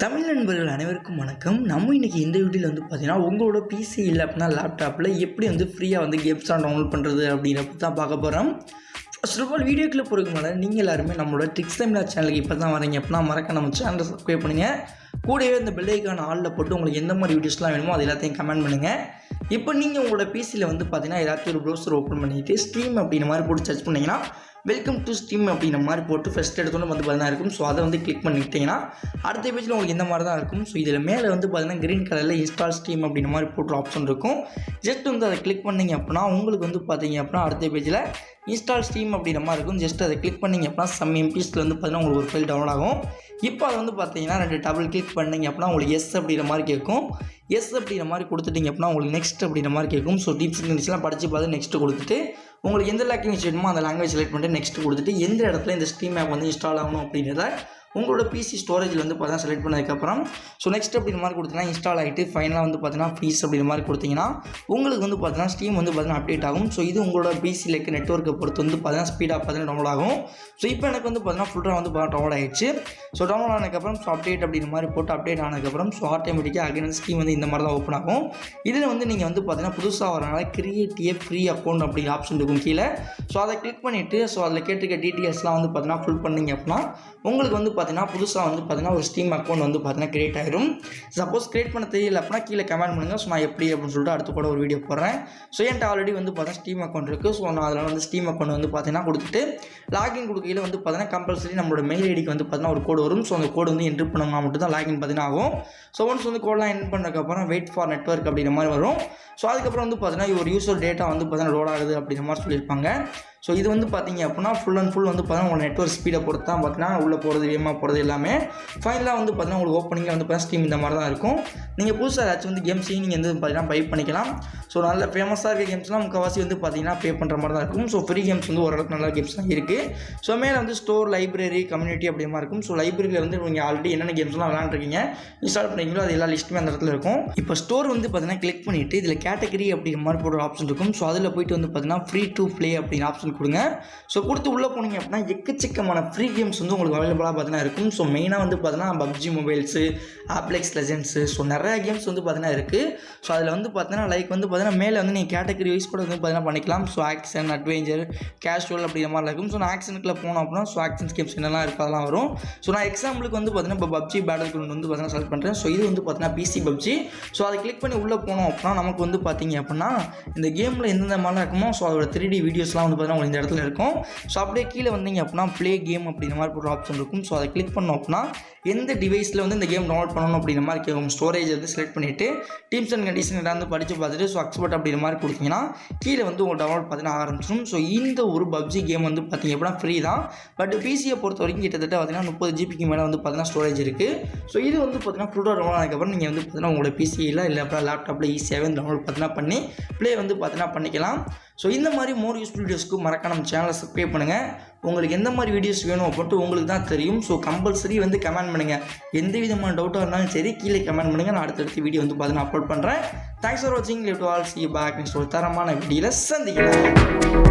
தமிழ் நண்பர்கள் அனைவருக்கும் வணக்கம். நம்ம இன்றைக்கி இந்த வீடியோவில் வந்து பார்த்திங்கன்னா உங்களோட பிசி இல்லை அப்படின்னா லேப்டாப்பில் எப்படி வந்து ஃப்ரீயாக வந்து கேம்ஸ்லாம் டவுன்லோட் பண்ணுறது அப்படிங்கிறப்ப தான் பார்க்க போகிறோம். ஃபர்ஸ்ட் ஆஃப் ஆல் வீடியோக்குள்ளே போகிறதுக்கு மேலே நீங்கள் எல்லாருமே நம்மளோட ட்ரிக்ஸ் தமிழா சேனலுக்கு இப்போ தான் வரீங்க அப்படின்னா மறக்க நம்ம சேனலை சப்ஸ்கிரைப் பண்ணுங்கள். கூடவே இந்த பெல் ஐக்கான ஆளில் போட்டு உங்களுக்கு எந்த மாதிரி வீடியோஸ்லாம் வேணுமோ அது எல்லாத்தையும் கமெண்ட் பண்ணுங்கள். இப்போ நீங்கள் உங்களோட பிசியில் வந்து பார்த்திங்கன்னா ஏதாச்சும் ஒரு ப்ரௌசர் ஓப்பன் பண்ணிவிட்டு ஸ்ட்ரீம் அப்படின்ற மாதிரி போட்டு சர்ச் பண்ணிங்கன்னா வெல்கம் டு ஸ்ட்ரீம் அப்படின்ற மாதிரி போட்டு ஃபஸ்ட் எடுத்தோன்னு வந்து பார்த்தீங்கன்னா இருக்கும். ஸோ அதை வந்து கிளிக் பண்ணிக்கிட்டிங்கன்னா அடுத்த பேஜில் உங்களுக்கு இந்த மாதிரி தான் இருக்கும். ஸோ இதில் மேலே வந்து பார்த்தீங்கன்னா க்ரீன் கலரில் இன்ஸ்டால் ஸ்ட்ரீம் அப்படின்ற மாதிரி போட்டு ஆப்ஷன் இருக்கும். ஜஸ்ட் வந்து அதை கிளிக் பண்ணிங்க அப்படின்னா உங்களுக்கு வந்து பார்த்தீங்க அப்படின்னா அடுத்த பேஜில் இன்ஸ்டால் ஸ்ட்ரீம் அப்படின்ற மாதிரி இருக்கும். ஜஸ்ட் அதை கிளிக் பண்ணிங்க அப்படின்னா சம் எம்பிஸில் வந்து பார்த்தீங்கன்னா உங்களுக்கு ஒரு ஃபைல் டவுன்லோட் ஆகும். இப்போ அதை வந்து பார்த்தீங்கன்னா 2 டபுள் கிளிக் பண்ணிங்க அப்படின்னா உங்களுக்கு எஸ் அப்படின்ற மாதிரி கேட்கும். எஸ் அப்படின்ற மாதிரி கொடுத்துட்டிங்க அப்படின்னா உங்களுக்கு நெக்ஸ்ட் அப்படின்ற மாதிரி கேட்கும். ஸோ டீப்ஸ் இங்கிலீஷ்லாம் படித்து பார்த்து நெக்ஸ்ட் கொடுத்துட்டு உங்களுக்கு எந்த லாங்குவேஜ் வேணுமோ அந்த லாங்குவேஜ் செலக்ட் பண்ணிட்டு நெக்ஸ்ட் கொடுத்துட்டு எந்த இடத்துல இந்த ஸ்ட்ரீம் ஆப் வந்து இன்ஸ்டால் ஆகணும் அப்படின்றத உங்களோட பிசி ஸ்டோரேஜில் வந்து பார்த்தீங்கன்னா செலக்ட் பண்ணதுக்கப்புறம் ஸோ நெக்ஸ்ட் அப்படின்ற மாதிரி கொடுத்தீங்கன்னா இன்ஸ்டால் ஆகிட்டு ஃபைனலாக வந்து பார்த்தீங்கன்னா ஃபீஸ் அப்படின்ற மாதிரி கொடுத்தீங்கன்னா உங்களுக்கு வந்து பார்த்தீங்கன்னா ஸ்ட்ரீம் வந்து பார்த்தீங்கன்னா அப்டேட் ஆகும். ஸோ இது உங்களோட பிசியில் இருக்க நெட்வொர்க்கை பொறுத்து வந்து பார்த்தீங்கன்னா ஸ்பீடாக பார்த்தீங்கன்னா டவுன்லோட் ஆகும். ஸோ இப்போ எனக்கு வந்து பார்த்தீங்கன்னா ஃபுல்லாக வந்து டவுன்லோட் ஆகிடுச்சு. ஸோ டவுன்லோட் ஆனதுக்கப்புறம் ஸோ அப்டேட் அப்படின்ற மாதிரி போட்டு அப்டேட் ஆனதுக்கப்புறம் ஸோ ஆட்டோமேட்டிக்காக அகைன் ஸ்ட்ரீம் வந்து இந்த மாதிரி தான் ஓப்பன் ஆகும். இதில் வந்து நீங்கள் வந்து பார்த்தீங்கன்னா புதுசாக வரனால கிரியேட் ஏ ஃப்ரீ அக்கௌண்ட் அப்படிங்கிற ஆப்ஷன் இருக்கும் கீழே. ஸோ அதை கிளிக் பண்ணிவிட்டு ஸோ அதில் கேட்டிருக்க டீட்டெயில்ஸ்லாம் வந்து பார்த்தீங்கன்னா ஃபில் பண்ணிங்க அப்படின்னா உங்களுக்கு வந்து பார்த்தீங்கன்னா புதுசாக வந்து பார்த்தீங்கன்னா ஒரு ஸ்ட்ரீம் அக்கௌண்ட் வந்து பார்த்தீங்கன்னா கிரியேட் ஆகிடும். சப்போஸ் கிரியேட் பண்ண தெரியல அப்படின்னா கீழே கமெண்ட் பண்ணுங்கள். ஸோ நான் எப்படி அப்படின்னு சொல்லிட்டு அடுத்து கூட ஒரு வீடியோ போடுறேன். ஸோ என்கிட்ட ஆல்ரெடி வந்து பார்த்தீங்கன்னா ஸ்ட்ரீம் அக்கௌண்ட் இருக்குது. ஸோ நான் அதில் வந்து ஸ்ட்ரீம் அக்கௌண்ட் வந்து பார்த்தீங்கன்னா கொடுத்துட்டு லாகின் கொடுக்கையில் வந்து பார்த்தீங்கன்னா கம்பல்சரி நம்மளோட மெயில் ஐடிக்கு வந்து பார்த்தீங்கன்னா ஒரு கோடு வரும். ஸோ அந்த கோடு வந்து என்ட்ரு பண்ணோம்னா மட்டும் தான் லாகின் பார்த்தீங்கன்னா ஆகும். ஸோ ஒன்ஸ் வந்து கோடெலாம் என்ட்ரு பண்ணதுக்கப்புறம் வெயிட் ஃபார் நெட்வொர்க் அப்படிங்கிற மாதிரி வரும். ஸோ அதுக்கப்புறம் வந்து பார்த்தீங்கன்னா ஒரு யூசர் டேட்டா வந்து பார்த்தீங்கன்னா லோட் ஆகுது அப்படிங்கிற மாதிரி சொல்லியிருப்பாங்க. ஸோ இது வந்து பார்த்தீங்க அப்படின்னா ஃபுல் அண்ட் ஃபுல் வந்து பார்த்தீங்கன்னா உங்கள் நெட்வொர்க் ஸ்பீடை பொறுத்து தான் பார்த்தீங்கன்னா உள்ளே போகிறது வேகமாக போகிறது எல்லாமே. ஃபைனலாக வந்து பார்த்தீங்கன்னா உங்களுக்கு ஓப்பனிங்கில் வந்து பார்த்தீங்கன்னா ஸ்ட்ரீம் இந்த மாதிரி தான் இருக்கும். நீங்கள் புதுசாக ஏதாச்சும் வந்து கேம்ஸையும் நீங்கள் வந்து பார்த்தீங்கன்னா பை பண்ணிக்கலாம். ஸோ நல்ல ஃபேமஸாக இருக்க கேம்ஸ்லாம் முக்கால்வாசி வந்து பார்த்தீங்கன்னா பே பண்ணுற மாதிரி தான் இருக்கும். ஸோ ஃப்ரீ கேம்ஸ் வந்து ஓரளவுக்கு நல்ல கேம்ஸ் தான் இருக்குது. ஸோ மேலே வந்து ஸ்டோர், லைப்ரரி, கம்யூனிட்டி அப்படி மாதிரி இருக்கும். ஸோ லைப்ரரியில் வந்து நீங்கள் ஆல்ரெடி என்னென்ன கேம்ஸ்லாம் விளாண்டுருக்கீங்க இன்ஸ்டால் பண்ணிங்களோ அது எல்லா லிஸ்ட்டுமே அந்த இடத்துல இருக்கும். இப்போ ஸ்டோர் வந்து பார்த்தீங்கன்னா கிளிக் பண்ணிவிட்டு இதில் கேட்டகரி அப்படிங்கிற மாதிரி போடுற ஆப்ஷன் இருக்கும். ஸோ அதில் போய்ட்டு வந்து பார்த்தீங்கன்னா ஃப்ரீ டு ப்ளே அப்படிங்கிற ஆப்ஷன் கொடுங்க. ஸோ கொடுத்து உள்ளே போனீங்க அப்படின்னா எக்கச்சக்கமான ஃப்ரீ கேம்ஸ் வந்து உங்களுக்கு அவைலபிளாக பார்த்தீங்கன்னா இருக்கும். ஸோ மெயினாக வந்து பார்த்தீங்கன்னா பப்ஜி மொபைல்ஸு, ஆப்ளெக்ஸ் லெஜெண்ட்ஸு, ஸோ நிறையா கேம்ஸ் வந்து பார்த்தீங்கன்னா இருக்குது. ஸோ அதில் வந்து பார்த்தீங்கன்னா லைக் வந்து பார்த்தீங்கன்னா மேலே வந்து நீங்கள் கேட்டகரி வைஸ் கூட வந்து பார்த்தீங்கன்னா பண்ணிக்கலாம். ஸோ ஆக்ஷன், அட்வென்ச்சர், கேஷுவல் அப்படிங்கிற மாதிரி இருக்கும். ஸோ நான் ஆக்ஷனுக்குள்ள போனோம் அப்படின்னா ஸோ ஆக்ஷன்ஸ் கேம்ஸ் என்னெல்லாம் இருக்குது அதெல்லாம் வரும். ஸோ நான் எக்ஸாம்பிளுக்கு வந்து பார்த்தீங்கன்னா இப்போ பப்ஜி பேட்டில் கிரவுண்ட் வந்து பார்த்தீங்கன்னா செலக்ட் பண்ணுறேன். ஸோ இது வந்து பார்த்தீங்கன்னா பிசி பப்ஜி. ஸோ அதை கிளிக் பண்ணி உள்ளே போனோம் அப்படின்னா நமக்கு வந்து பார்த்தீங்க அப்படின்னா இந்த கேமில் எந்தெந்த மாதிரிலாம் இருக்குமோ ஸோ அதோட 3D வீடியோஸ்லாம் வந்து பார்த்தீங்கன்னா உங்களுக்கு இந்த இடத்துல இருக்கும். ஸோ அப்படியே கீழே வந்தீங்க அப்படின்னா ப்ளே கேம் அப்படிங்கிற மாதிரி ஒரு ஆப்ஷன் இருக்கும். ஸோ அதை கிளிக் பண்ணோம் அப்படின்னா எந்த டிவைஸில் வந்து இந்த கேம் டவுன்லோட் பண்ணணும் அப்படிங்கிற மாதிரி கேட்கும். ஸ்டோரேஜ் வந்து செலக்ட் பண்ணிவிட்டு டீம்ஸ் அண்ட் கண்டிஷன் வந்து படித்து பார்த்துட்டு ஸோ அக்செப்ட் அப்படிங்கிற மாதிரி கொடுத்தீங்கன்னா கீழே வந்து உங்கள் டவுன்லோட் பார்த்தீங்கன்னா ஆரம்பிச்சிடும். ஸோ இந்த ஒரு பப்ஜி கேம் வந்து பார்த்தீங்க அப்படின்னா ஃப்ரீ தான். பட் பிசியை பொறுத்த வரைக்கும் கிட்டத்தட்ட பார்த்தீங்கன்னா 30 GB மேலே வந்து பார்த்தீங்கன்னா ஸ்டோரேஜ் இருக்குது. ஸோ இது வந்து பார்த்தீங்கன்னா ஃபுல்லாக டவுன்லோட் ஆனதுக்கப்புறம் நீங்கள் வந்து பார்த்தீங்கன்னா உங்களோட பிசியில் இல்லை அப்புறம் லேப்டாப்பில் ஈஸியாகவே டவுன்லோட் பார்த்தீங்கன்னா பண்ணி ப்ளே வந்து பார்த்தீங்கன்னா பண்ணிக்கலாம். ஸோ இந்த மாதிரி மோர் யூஸ்ஃபுல் வீடியோஸ்க்கு மறக்காம நம்ம சேனலை சப்ஸ்கிரைப் பண்ணுங்கள். உங்களுக்கு எந்த மாதிரி வீடியோஸ் வேணும் அப்படின்ட்டு உங்களுக்கு தான் தெரியும். ஸோ கம்பல்சரி வந்து கமெண்ட் பண்ணுங்கள். எந்த விதமான டவுட்டாக இருந்தாலும் சரி கீழே கமெண்ட் பண்ணுங்கள். நான் அடுத்தடுத்த வீடியோ வந்து பார்த்தீங்கன்னா அப்லோட் பண்ணுறேன். தேங்க்ஸ் ஃபார் வாட்சிங். Let to all see you back next ஒரு தரமான வீடியோவில் சந்திக்கலாம்.